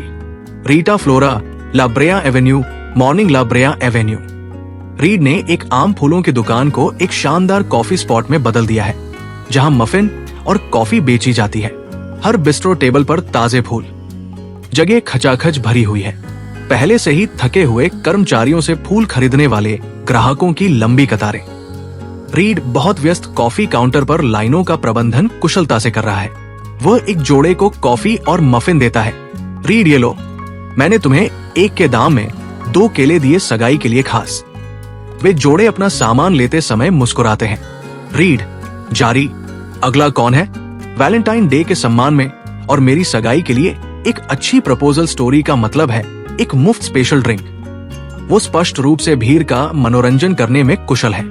Rita Flora, La Brea avenue, morning La Brea avenue. Reed ने एक आम फूलों की दुकान को एक शानदार कॉफी स्पॉट में बदल दिया है, जहां मफिन और कॉफी बेची जाती है। हर बिस्ट्रो टेबल पर ताजे फूल। जगह खचाखच भरी हुई है। पहले से ही थके हुए कर्मचारियों से फूल खरीदने वाले ग्राहकों की लंबी कतारें। रीड बहुत व्यस्त कॉफी काउंटर पर लाइनों का प्रबंधन कुशलता से कर रहा है। वह एक जोड़े को कॉफी और मफिन देता है। रीड, ये लो, मैंने तुम्हें 1 के दाम में 2 केले दिए सगाई के लिए खास। वे जोड़े अपना सामान लेते समय मुस्कुराते हैं। रीड, जारी। अगला कौन है? वैलेंटाइन डे के सम्मान में और मेरी सगाई के लिए एक अच्छी प्रपोजल स्टोरी का मतलब है एक मुफ्त स्पेशल ड्रिंक। वो स्पष्ट रूप से भीड़ का मनोरंजन करने में कुशल है।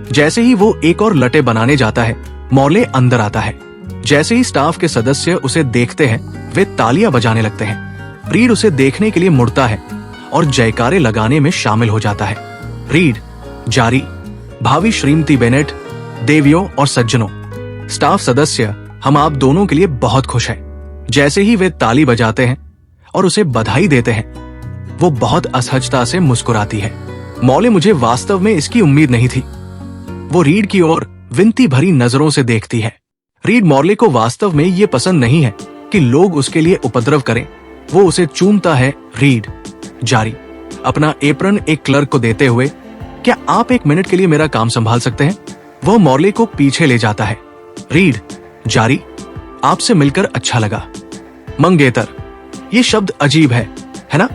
जैसे ही वो एक और लटे बनाने जाता है, मॉर्ले अंदर आता है। जैसे ही स्टाफ के सदस्य उसे देखते हैं, वे तालियां बजाने लगते हैं। रीड उसे देखने के लिए मुड़ता है और जयकारे लगाने में शामिल हो जाता है। रीड, जारी। भावी श्रीमती बेनेट, देवियों और सज्जनों, स्टाफ सदस्य, हम आप दोनों के लिए बहुत खुश हैं। जैसे ही वे ताली बजाते हैं और उसे बधाई देते हैं, वो बहुत असहजता से मुस्कुराती है। मॉले, मुझे वास्तव में इसकी उम्मीद नहीं थी। वो रीड की ओर विनती भरी नजरों से देखती है। रीड मॉर्ले को वास्तव में ये पसंद नहीं है कि लोग उसके लिए उपद्रव करें। वो उसे चूमता है। रीड, जारी। अपना एप्रन एक क्लर्क को देते हुए, क्या आप 1 मिनट के लिए मेरा काम संभाल सकते हैं? वह मॉर्ले को पीछे ले जाता है। रीड, जारी। आपसे मिलकर अच्छा लगा। मंगेतर, ये शब्द अजीब है ना?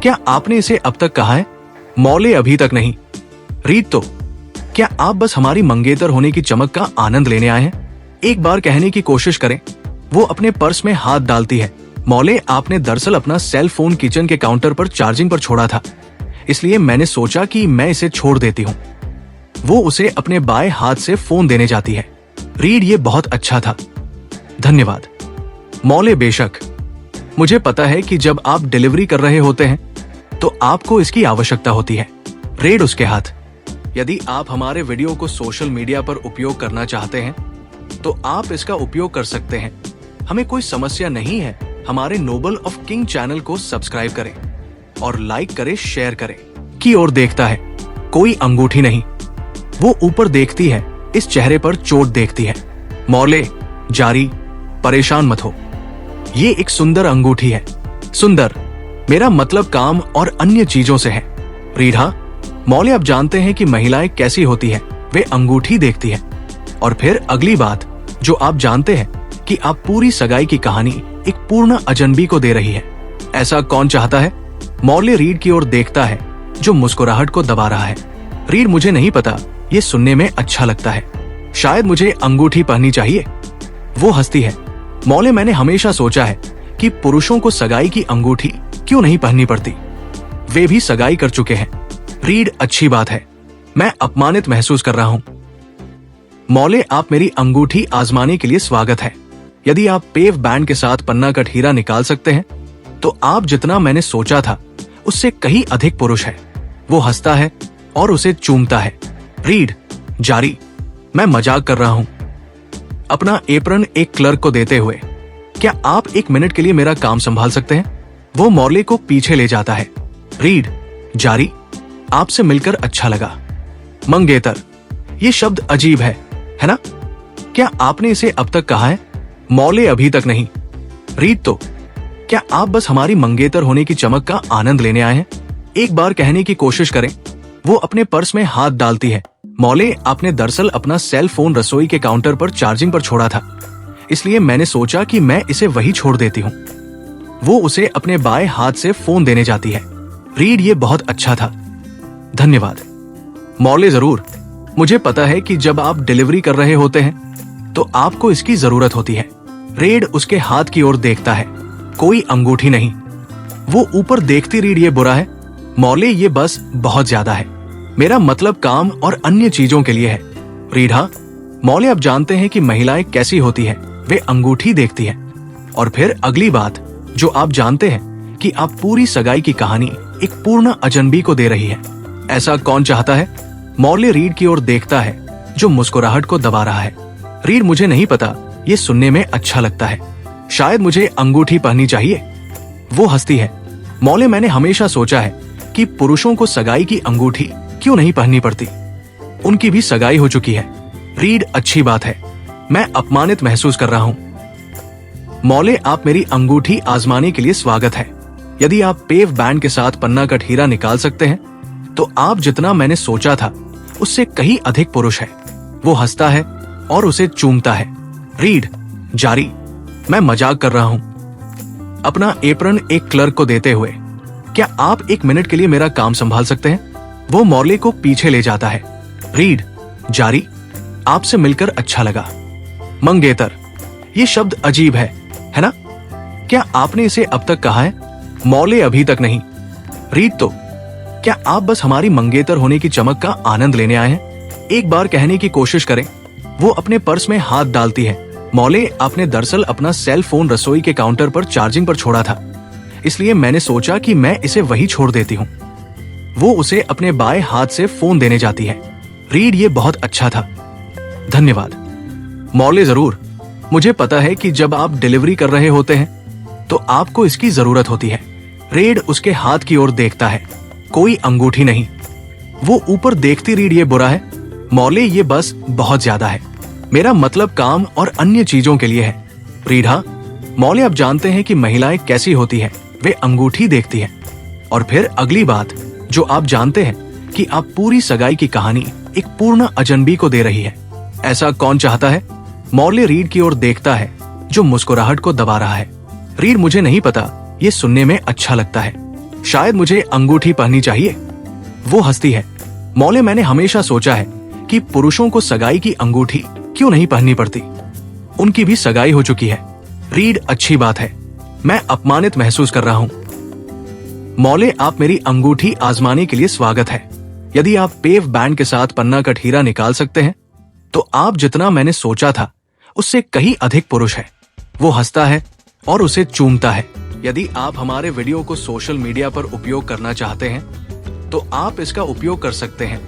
क्या आपने इसे अब तक कहा है? मॉर्ले, अभी तक नहीं। रीड, तो क्या आप बस हमारी मंगेतर होने की चमक का आनंद लेने आए हैं? एक बार कहने की कोशिश करें। वो अपने पर्स में हाथ डालती है। मॉले, आपने दरअसल अपना सेल फोन किचन के काउंटर पर चार्जिंग पर छोड़ा था, इसलिए मैंने सोचा कि मैं इसे छोड़ देती हूँ। वो उसे अपने बाएं हाथ से फोन देने जाती है। रीड, ये बहुत अच्छा था, धन्यवाद। मॉले, बेशक, मुझे पता है कि जब आप डिलीवरी कर रहे होते हैं तो आपको इसकी आवश्यकता होती है। रीड, उसके हाथ। यदि आप हमारे वीडियो को सोशल मीडिया पर उपयोग करना चाहते हैं तो आप इसका उपयोग कर सकते हैं, हमें कोई समस्या नहीं है। हमारे नोबल ऑफ किंग चैनल को सब्सक्राइब करें और लाइक करें, शेयर करें। की ओर देखता है, कोई अंगूठी नहीं। वो ऊपर देखती है, इस चेहरे पर चोट देखती है। मॉर्ले, जारी, परेशान मत हो, ये एक सुंदर अंगूठी है। सुंदर, मेरा मतलब काम और अन्य चीजों से है। रीड, हाँ मॉर्ले, आप जानते हैं कि महिलाएं कैसी होती है, वे अंगूठी देखती है और फिर अगली बात जो आप जानते हैं कि आप पूरी सगाई की कहानी एक पूर्ण अजनबी को दे रही है। ऐसा कौन चाहता है? मॉर्ले रीड की ओर देखता है जो मुस्कुराहट को दबा रहा है। रीड, मुझे नहीं पता, ये सुनने में अच्छा लगता है। शायद मुझे अंगूठी पहननी चाहिए। वो हंसती है। मॉर्ले, मैंने हमेशा सोचा है कि पुरुषों को सगाई की अंगूठी क्यों नहीं पहननी पड़ती। वे भी सगाई कर चुके हैं। रीड, अच्छी बात है, मैं अपमानित महसूस कर रहा हूँ। मॉर्ले, आप मेरी अंगूठी आजमाने के लिए स्वागत है। यदि आप पेव बैंड के साथ पन्ना कट हीरा निकाल सकते हैं तो आप जितना मैंने सोचा था उससे कहीं अधिक पुरुष है। वो हंसता है और उसे चूमता है। रीड, जारी। मैं मजाक कर रहा हूं। अपना एप्रन एक क्लर्क को देते हुए, क्या आप 1 मिनट के लिए मेरा काम संभाल सकते हैं? वो मॉर्ले को पीछे ले जाता है। रीड, जारी। आपसे मिलकर अच्छा लगा। मंगेतर, ये शब्द अजीब है ना? क्या आपने इसे अब तक कहा है? मॉर्ले, अभी तक नहीं। रीड, तो क्या आप बस हमारी मंगेतर होने की चमक का आनंद लेने आए हैं? एक बार कहने की कोशिश करें। वो अपने पर्स में हाथ डालती है। मॉर्ले, आपने दरअसल अपना सेल फोन रसोई के काउंटर पर चार्जिंग पर छोड़ा था, इसलिए मैंने सोचा कि मैं इसे वही छोड़ देती हूँ। वो उसे अपने बाएं हाथ से फोन देने जाती है। रीड, ये बहुत अच्छा था, धन्यवाद। मॉर्ले, जरूर, मुझे पता है कि जब आप डिलीवरी कर रहे होते हैं तो आपको इसकी जरूरत होती है। रीड उसके हाथ की ओर देखता है, कोई अंगूठी नहीं। वो ऊपर देखती। रीड, ये बुरा है। मॉर्ले, ये बस बहुत ज्यादा है, मेरा मतलब काम और अन्य चीजों के लिए है। रीड, हाँ मॉर्ले, आप जानते हैं कि महिलाएं कैसी होती है, वे अंगूठी देखती है और फिर अगली बात जो आप जानते हैं कि आप पूरी सगाई की कहानी एक पूर्ण अजनबी को दे रही है। ऐसा कौन चाहता है? मॉर्ले रीड की ओर देखता है जो मुस्कुराहट को दबा रहा है। रीड, मुझे नहीं पता, ये सुनने में अच्छा लगता है। शायद मुझे अंगूठी पहननी चाहिए। वो हंसती है। मॉर्ले, मैंने हमेशा सोचा है कि पुरुषों को सगाई की अंगूठी क्यों नहीं पहननी पड़ती। उनकी भी सगाई हो चुकी है। रीड, अच्छी बात है, मैं अपमानित महसूस कर रहा हूँ। मॉर्ले, आप मेरी अंगूठी आजमाने के लिए स्वागत है। यदि आप पेव बैंड के साथ पन्ना कट हीरा निकाल सकते हैं तो आप जितना मैंने सोचा था उससे कहीं अधिक पुरुष है। वो हंसता है और उसे चूमता है। रीड, जारी। मैं मजाक कर रहा हूं। अपना एप्रन एक क्लर्क को देते हुए, क्या आप 1 मिनट के लिए मेरा काम संभाल सकते हैं? वो मॉर्ले को पीछे ले जाता है। रीड, जारी, आपसे मिलकर अच्छा लगा। मंगेतर, ये शब्द अजीब है ना? क्या आपने इसे अब तक कहा है? मॉर्ले, अभी तक नहीं। रीड, तो क्या आप बस हमारी मंगेतर होने की चमक का आनंद लेने आए हैं? एक बार कहने की कोशिश करें। वो अपने पर्स में हाथ डालती है। मॉले, आपने दरअसल अपना सेल फोन रसोई के काउंटर पर चार्जिंग पर छोड़ा था, इसलिए मैंने सोचा कि मैं इसे वही छोड़ देती हूँ। वो उसे अपने बाएं हाथ से फोन देने जाती है। रीड, ये बहुत अच्छा था, धन्यवाद। मॉले, जरूर, मुझे पता है कि जब आप डिलीवरी कर रहे होते हैं तो आपको इसकी जरूरत होती है। रीड उसके हाथ की ओर देखता है, कोई अंगूठी नहीं। वो ऊपर देखती, रीड, ये बुरा है? मॉले, ये बस बहुत ज्यादा है, मेरा मतलब काम और अन्य चीजों के लिए है। रीड, हाँ मॉले, आप जानते हैं कि महिलाएं कैसी होती हैं, वे अंगूठी देखती हैं। और फिर अगली बात जो आप जानते हैं कि आप पूरी सगाई की कहानी एक पूर्ण अजनबी को दे रही है। ऐसा कौन चाहता है? मॉले रीड की ओर देखता है जो मुस्कुराहट को दबा रहा है। रीड, मुझे नहीं पता, ये सुनने में अच्छा लगता है, शायद मुझे अंगूठी पहननी चाहिए। वो हंसती है। मॉले, मैंने हमेशा सोचा है कि पुरुषों को सगाई की अंगूठी क्यों नहीं पहननी पड़ती, उनकी भी सगाई हो चुकी है। रीड, अच्छी बात है, मैं अपमानित महसूस कर रहा हूं। मॉले, आप मेरी अंगूठी आजमाने के लिए स्वागत है। यदि आप पेव बैंड के साथ पन्ना कट हीरा निकाल सकते हैं तो आप जितना मैंने सोचा था उससे कहीं अधिक पुरुष है। वो हंसता है और उसे चूमता है। यदि आप हमारे वीडियो को सोशल मीडिया पर उपयोग करना चाहते हैं तो आप इसका उपयोग कर सकते हैं,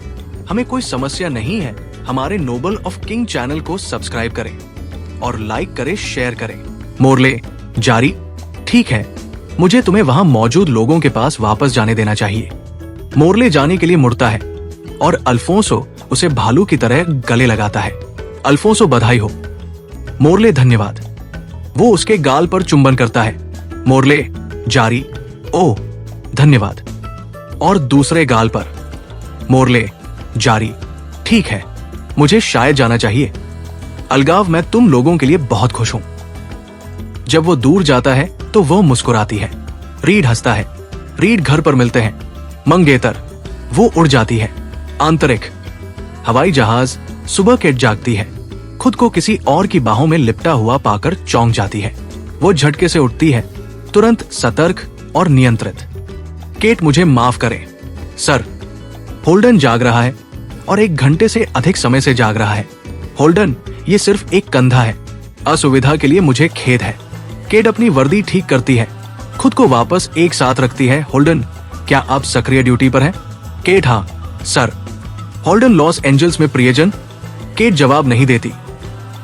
हमें कोई समस्या नहीं है। हमारे नोबल ऑफ किंग चैनल को सब्सक्राइब करें और लाइक करें, शेयर करें। मोरले, जारी, ठीक है, मुझे तुम्हें वहां मौजूद लोगों के पास वापस जाने देना चाहिए। मोरले जाने के लिए मुड़ता है और अल्फोंसो उसे भालू की तरह गले लगाता है। अल्फोंसो, बधाई हो। मोरले, धन्यवाद। वो उसके गाल पर चुंबन करता है। मोरले, जारी, ओह धन्यवाद। और दूसरे गाल पर। मोरले, जारी, ठीक है, मुझे शायद जाना चाहिए। अलगाव, मैं तुम लोगों के लिए बहुत खुश हूं। जब वो दूर जाता है तो वो मुस्कुराती है। रीड हंसता है। रीड घर पर मिलते हैं। मंगेतर, वो उड़ जाती है। आंतरिक हवाई जहाज सुबह केट जागती है। खुद को किसी और की बाहों में लिपटा हुआ पाकर चौंक जाती है। वो झटके से उठती है, तुरंत सतर्क और नियंत्रित। केट, मुझे माफ करें सर, होल्डन जाग रहा है और 1 घंटे से अधिक समय से जाग रहा है। होल्डन, ये सिर्फ एक कंधा है, असुविधा के लिए मुझे खेद है। केट अपनी वर्दी ठीक करती है, खुद को वापस एक साथ रखती है। होल्डन, क्या आप सक्रिय ड्यूटी पर हैं? केट, हाँ सर। होल्डन, लॉस एंजल्स में प्रियजन? केट जवाब नहीं देती,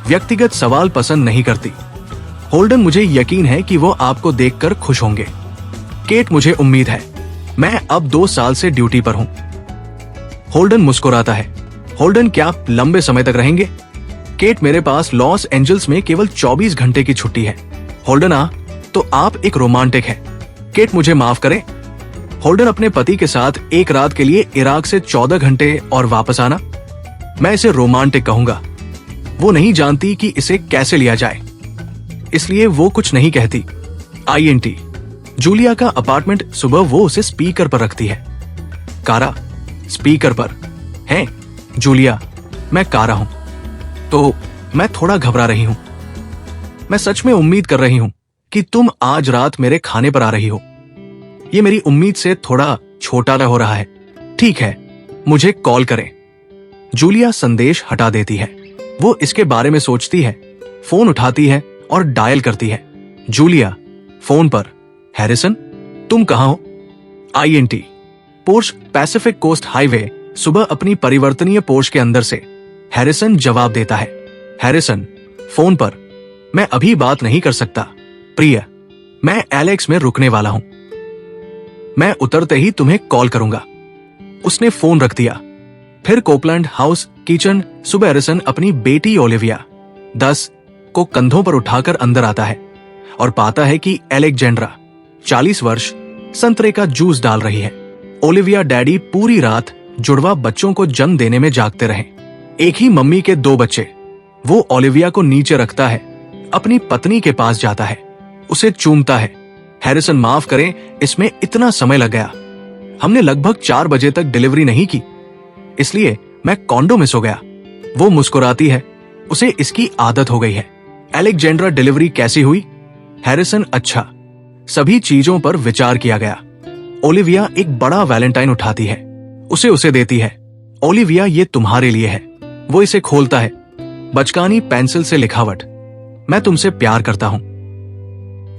व्यक्तिगत सवाल पसंद नहीं करती। होल्डन, मुझे यकीन है कि वो आपको देखकर खुश होंगे। केट, मुझे उम्मीद है, मैं अब 2 साल से ड्यूटी पर हूं। होल्डन मुस्कुराता है। होल्डन, क्या आप लंबे समय तक रहेंगे? केट, मेरे पास लॉस एंजल्स में केवल 24 घंटे की छुट्टी है। होल्डन, तो आप एक रोमांटिक हैं। केट, मुझे माफ करें। होल्डन, अपने पति के साथ एक रात के लिए इराक से 14 घंटे और वापस आना, मैं इसे रोमांटिक कहूंगा। वो नहीं जानती कि इसे कैसे लिया जाए, इसलिए वो कुछ नहीं कहती। INT जूलिया का अपार्टमेंट। सुबह वो उसे स्पीकर पर रखती है। कारा, स्पीकर पर है। जूलिया, मैं कारा हूं। तो मैं थोड़ा घबरा रही हूं। मैं सच में उम्मीद कर रही हूं कि तुम आज रात मेरे खाने पर आ रही हो। ये मेरी उम्मीद से थोड़ा छोटा हो रहा है। ठीक है, मुझे कॉल करें। जूलिया संदेश हटा देती है। वो इसके बारे में सोचती है, फोन उठाती है और डायल करती है। जूलिया, फोन पर, हैरिसन, तुम कहां हो? INT Porsche, Pacific Coast Highway. सुबह अपनी परिवर्तनीय पोर्श के अंदर से हैरिसन जवाब देता है। हैरिसन, फोन पर, मैं अभी बात नहीं कर सकता। प्रिय, मैं एलेक्स में रुकने वाला हूं, मैं उतरते ही तुम्हें कॉल करूंगा। उसने फोन रख दिया। फिर कोपलैंड हाउस किचन। सुबह हैरिसन अपनी बेटी ओलिविया 10 को कंधों पर उठाकर अंदर आता है और पाता है कि एलेक्जेंड्रा 40 वर्ष संतरे का जूस डाल रही है। ओलिविया डैडी पूरी रात जुड़वा बच्चों को जन्म देने में जागते रहे। एक ही मम्मी के 2 बच्चे। वो ओलिविया को नीचे रखता है, अपनी पत्नी के पास जाता है, उसे चूमता है। हैरिसन माफ करें, इसमें इतना समय लग गया। हमने लगभग 4 बजे तक डिलीवरी नहीं की, इसलिए मैं कॉन्डो मिस हो गया। वो मुस्कुराती है, उसे इसकी आदत हो गई है। एलेक्जेंड्रा डिलीवरी कैसी हुई? हैरिसन अच्छा, सभी चीजों पर विचार किया गया। ओलिविया एक बड़ा वैलेंटाइन उठाती है, उसे देती है। ओलिविया, ये तुम्हारे लिए है। वो इसे खोलता है, बचकानी पेंसिल से लिखावट, मैं तुमसे प्यार करता हूं।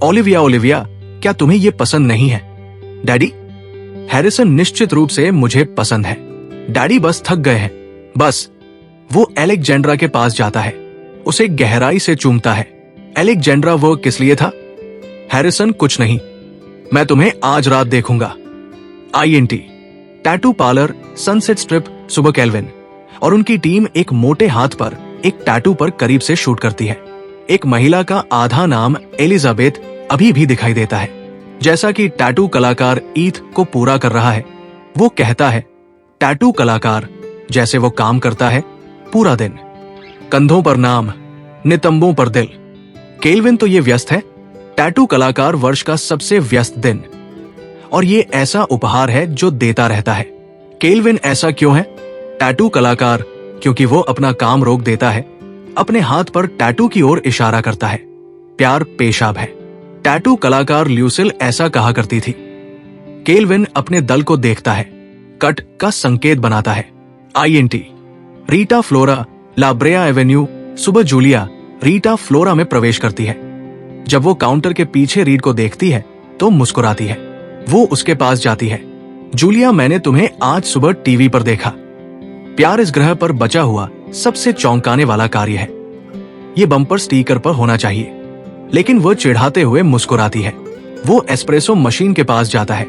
ओलिविया, ओलिविया, क्या तुम्हें ये पसंद नहीं है? डैडी? हैरिसन, निश्चित रूप से मुझे पसंद है। डैडी बस थक गए हैं, बस। वो एलेक्जेंड्रा के पास जाता है, उसे गहराई से चूमता है। एलेक्जेंड्रा, वो किस लिए था? हैरिसन, कुछ नहीं, मैं तुम्हें आज रात देखूंगा। INT tattoo parlour, sunset strip, सुबह केल्विन और उनकी टीम एक मोटे हाथ पर एक टैटू पर करीब से शूट करती है। एक महिला का आधा नाम एलिजाबेथ अभी भी दिखाई देता है, जैसा कि टैटू कलाकार ईथ को पूरा कर रहा है। वो कहता है, टैटू कलाकार जैसे वो काम करता है पूरा दिन, कंधों पर नाम, नितंबों पर दिल। केल्विन तो ये व्यस्त है, टैटू कलाकार वर्ष का सबसे व्यस्त दिन, और ये ऐसा उपहार है जो देता रहता है। केल्विन ऐसा क्यों है? टैटू कलाकार क्योंकि वो अपना काम रोक देता है, अपने हाथ पर टैटू की ओर इशारा करता है। प्यार पेशाब है। टैटू कलाकार ल्यूसिल ऐसा कहा करती थी। केल्विन अपने दल को देखता है, कट का संकेत बनाता है। INT Rita Flora, La Brea avenue, सुबह जूलिया रीटा फ्लोरा में प्रवेश करती है। जब वो काउंटर के पीछे रीड को देखती है तो मुस्कुराती है। वो उसके पास जाती है। जूलिया, मैंने तुम्हें आज सुबह टीवी पर देखा। प्यार इस ग्रह पर बचा हुआ सबसे चौंकाने वाला कार्य है। ये बम्पर स्टिकर पर होना चाहिए, लेकिन वो चिढ़ाते हुए मुस्कुराती है। वो एस्प्रेसो मशीन के पास जाता है,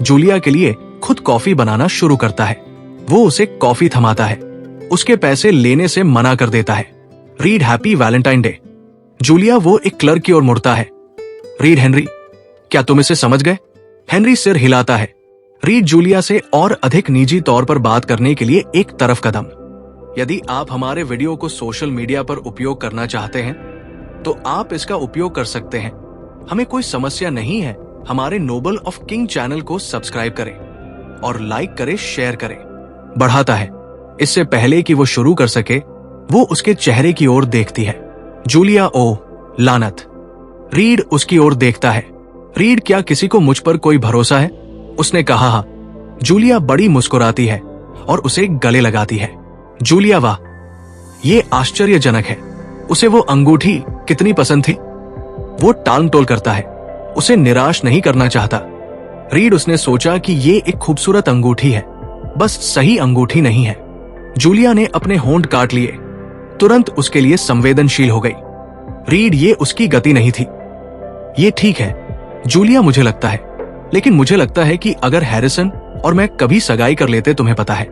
जूलिया के लिए खुद कॉफी बनाना शुरू करता है। वो उसे कॉफी थमाता है, उसके पैसे लेने से मना कर देता है। Read, happy Valentine day. Julia, वो एक क्लर्क की ओर मुड़ता है। रीड, हेनरी, क्या तुम इसे समझ गए? हेनरी सिर हिलाता है। रीड जूलिया से और अधिक निजी तौर पर बात करने के लिए एक तरफ कदम। यदि आप हमारे वीडियो को सोशल मीडिया पर उपयोग करना चाहते हैं तो आप इसका उपयोग कर सकते हैं, हमें कोई समस्या नहीं है। हमारे नोबल ऑफ किंग चैनल को सब्सक्राइब करें और लाइक करें, शेयर करें। बढ़ाता है। इससे पहले कि वो शुरू कर सके, वो उसके चेहरे की ओर देखती है। जूलिया, ओ लानत। रीड उसकी ओर देखता है। रीड, क्या किसी को मुझ पर कोई भरोसा है? उसने कहा हाँ। जूलिया बड़ी मुस्कुराती है और उसे गले लगाती है। जूलिया, वाह, ये आश्चर्यजनक है। उसे वो अंगूठी कितनी पसंद थी। वो टाल टोल करता है, उसे निराश नहीं करना चाहता। रीड, उसने सोचा कि ये एक खूबसूरत अंगूठी है, बस सही अंगूठी नहीं है। जूलिया ने अपने होंठ काट लिए, तुरंत उसके लिए संवेदनशील हो गई। रीड, ये उसकी गति नहीं थी। ये ठीक है जूलिया, मुझे लगता है, लेकिन मुझे लगता है कि अगर हैरिसन और मैं कभी सगाई कर लेते, तुम्हें पता है,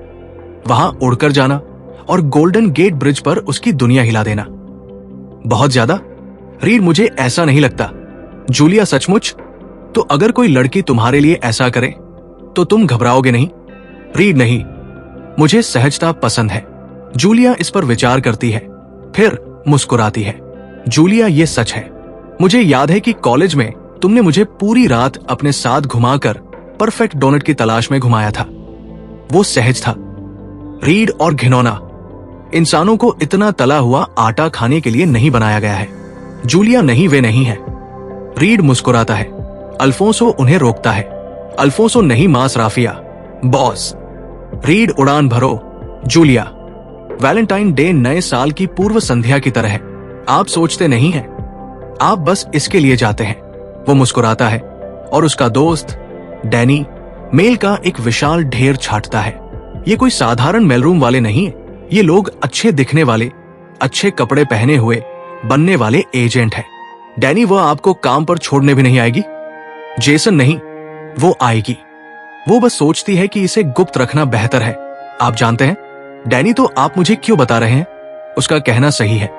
वहां उड़कर जाना और गोल्डन गेट ब्रिज पर उसकी दुनिया हिला देना। बहुत ज्यादा? रीड, मुझे ऐसा नहीं लगता। जूलिया, सचमुच? तो अगर कोई लड़की तुम्हारे लिए ऐसा करे तो तुम घबराओगे नहीं? रीड, नहीं, मुझे सहजता पसंद है। जूलिया इस पर विचार करती है, फिर मुस्कुराती है। जूलिया, ये सच है। मुझे याद है कि कॉलेज में तुमने मुझे पूरी रात अपने साथ घुमाकर परफेक्ट डोनट की तलाश में घुमाया था। वो सहज था। रीड, और घिनौना। इंसानों को इतना तला हुआ आटा खाने के लिए नहीं बनाया गया है। जूलिया, नहीं, वे नहीं है। रीड मुस्कुराता है। अल्फोंसो उन्हें रोकता है। अल्फोंसो, नहीं, मास राफिया, बॉस। रीड, उड़ान भरो। जूलिया, वैलेंटाइन डे नए साल की पूर्व संध्या की तरह है। आप सोचते नहीं हैं, आप बस इसके लिए जाते हैं। वो मुस्कुराता है और उसका दोस्त डैनी मेल का एक विशाल ढेर छाटता है। ये कोई साधारण मेलरूम वाले नहीं, ये लोग अच्छे दिखने वाले, अच्छे कपड़े पहने हुए बनने वाले एजेंट हैं। डैनी, वो आपको काम पर छोड़ने भी नहीं आएगी। जेसन, नहीं, वो आएगी। वो बस सोचती है कि इसे गुप्त रखना बेहतर है। आप जानते हैं डैनी, तो आप मुझे क्यों बता रहे हैं? उसका कहना सही है,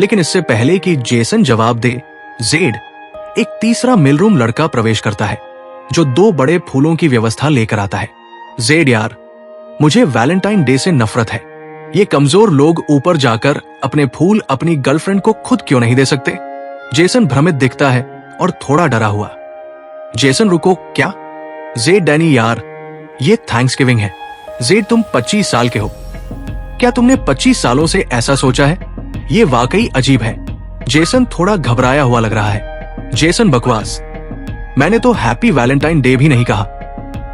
लेकिन इससे पहले कि जेसन जवाब दे, जेड, एक तीसरा मिलरूम लड़का प्रवेश करता है जो 2 बड़े फूलों की व्यवस्था लेकर आता है। जेड, यार, मुझे वैलेंटाइन डे से नफरत है। ये कमजोर लोग ऊपर जाकर अपने फूल अपनी गर्लफ्रेंड को खुद क्यों नहीं दे सकते? जेसन भ्रमित दिखता है और थोड़ा डरा हुआ। जेसन रुको, क्या? जेड डैनी यार, ये थैंक्सगिविंग है। जेड तुम 25 साल के हो। क्या तुमने 25 सालों से ऐसा सोचा है? ये वाकई अजीब है। जेसन थोड़ा घबराया हुआ लग रहा है। जेसन बकवास, मैंने तो हैप्पी वैलेंटाइन डे भी नहीं कहा।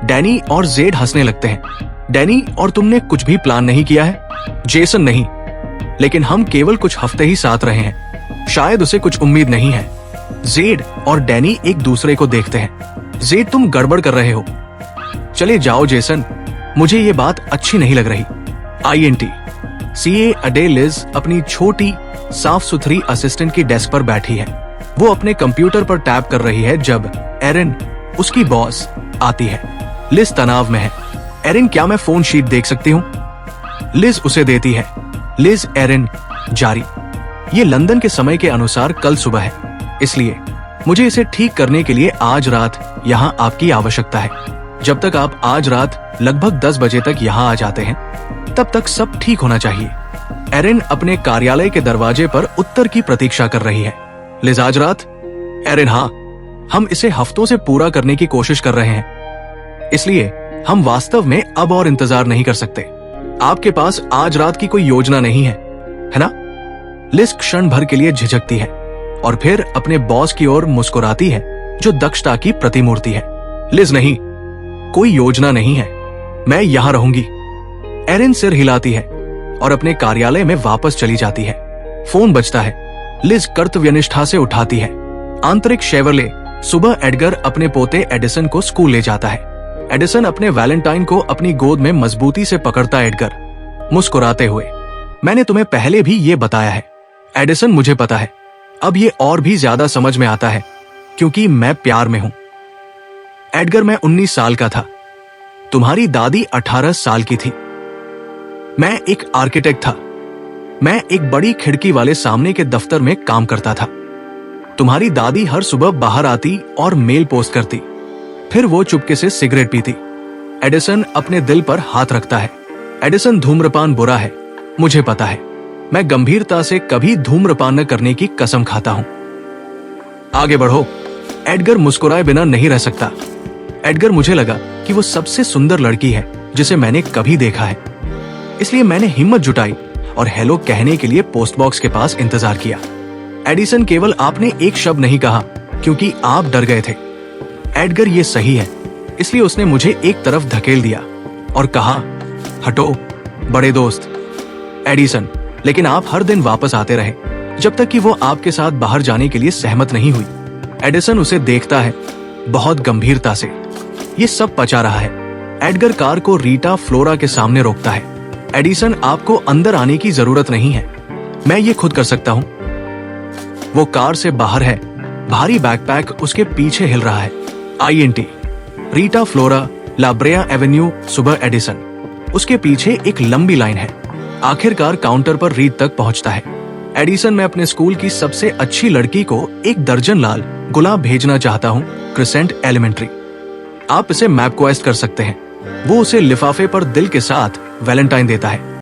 डैनी और जेड हंसने लगते हैं। डैनी, और तुमने कुछ भी प्लान नहीं किया है? जेसन नहीं, लेकिन हम केवल कुछ हफ्ते ही साथ रहे हैं, शायद उसे कुछ उम्मीद नहीं है। जेड और डैनी एक दूसरे को देखते हैं। जेड तुम गड़बड़ कर रहे हो। चले जाओ जेसन, मुझे ये बात अच्छी नहीं लग रही। INT CA अडे लिज अपनी छोटी साफ सुथरी असिस्टेंट की डेस्क पर बैठी है। वो अपने कंप्यूटर पर टैप कर रही है जब एरिन, उसकी बॉस, आती है। लिज तनाव में है। एरिन, क्या मैं फोन शीट देख सकती हूँ? लिज उसे देती है। लिज, एरिन, जारी। ये लंदन के समय के अनुसार कल सुबह है, इसलिए मुझे इसे ठीक करने के लिए आज रात यहाँ आपकी आवश्यकता है। जब तक आप आज रात लगभग 10 बजे तक यहाँ आ जाते हैं, तब तक सब ठीक होना चाहिए। एरिन अपने कार्यालय के दरवाजे पर उत्तर की प्रतीक्षा कर रही है। लिज, आज रात? एरिन, हाँ, हम इसे हफ्तों से पूरा करने की कोशिश कर रहे हैं, इसलिए हम वास्तव में अब और इंतजार नहीं कर सकते। आपके पास आज रात की कोई योजना नहीं है ना? लिज क्षण भर के लिए झिझकती है और फिर अपने बॉस की ओर मुस्कुराती है, जो दक्षता की प्रतिमूर्ति है। लिज, नहीं, कोई योजना नहीं है, मैं यहां रहूंगी। एरिन सिर हिलाती है और अपने कार्यालय में वापस चली जाती है। फोन बजता है। लिज कर्तव्यनिष्ठा से उठाती है। आंतरिक शेवरले। सुबह एडगर अपने पोते एडिसन को स्कूल ले जाता है। एडिसन अपने वैलेंटाइन को अपनी गोद में मजबूती से पकड़ता एडगर, मुस्कुराते हुए, मैंने तुम्हें पहले भी ये बताया है। एडिसन, मुझे पता है। अब ये और भी ज्यादा समझ में आता है, क्योंकि मैं प्यार में हूं। एडगर, मैं 19 साल का था। तुम्हारी दादी 18 साल की थी। मैं एक आर्किटेक्ट था। मैं एक बड़ी खिड़की वाले सामने के दफ्तर में काम करता था। तुम्हारी दादी हर सुबह बाहर आती और मेल पोस्ट करती, फिर वो चुपके से सिगरेट पीती। एडिसन अपने दिल पर हाथ रखता है। एडिसन, धूम्रपान बुरा है, मुझे पता है। मैं गंभीरता से कभी धूम्रपान न करने की कसम खाता हूं। आगे बढ़ो। एडगर मुस्कुराए बिना नहीं रह सकता। एडगर, मुझे लगा कि वो सबसे सुंदर लड़की है जिसे मैंने कभी देखा है, इसलिए मैंने हिम्मत जुटाई और हेलो कहने के लिए पोस्ट बॉक्स के पास इंतजार किया। एडिसन, केवल आपने एक शब्द नहीं कहा क्योंकि आप डर गए थे। एडगर, ये सही है, इसलिए उसने मुझे एक तरफ धकेल दिया और कहा, हटो बड़े दोस्त। एडिसन, लेकिन आप हर दिन वापस आते रहे जब तक कि वो आपके साथ बाहर जाने के लिए सहमत नहीं हुई। एडिसन उसे देखता है बहुत गंभीरता से। ये सब पचा रहा है। एडगर कार को रीटा फ्लोरा के सामने रोकता है। एडिसन, आपको अंदर आने की जरूरत नहीं है, मैं ये खुद कर सकता हूँ। वो कार से बाहर है। भारी बैकपैक उसके पीछे हिल रहा है। INT Rita Flora, La Brea avenue. सुबह एडिसन, उसके पीछे एक लंबी लाइन है। आखिरकार काउंटर पर रीड तक पहुंचता है। एडिसन, मैं अपने स्कूल की सबसे अच्छी लड़की को 1 दर्जन लाल गुलाब भेजना चाहता हूँ, क्रिसेंट एलिमेंट्री। आप इसे मैप क्वेस्ट कर सकते हैं। वो उसे लिफाफे पर दिल के साथ वैलेंटाइन देता है।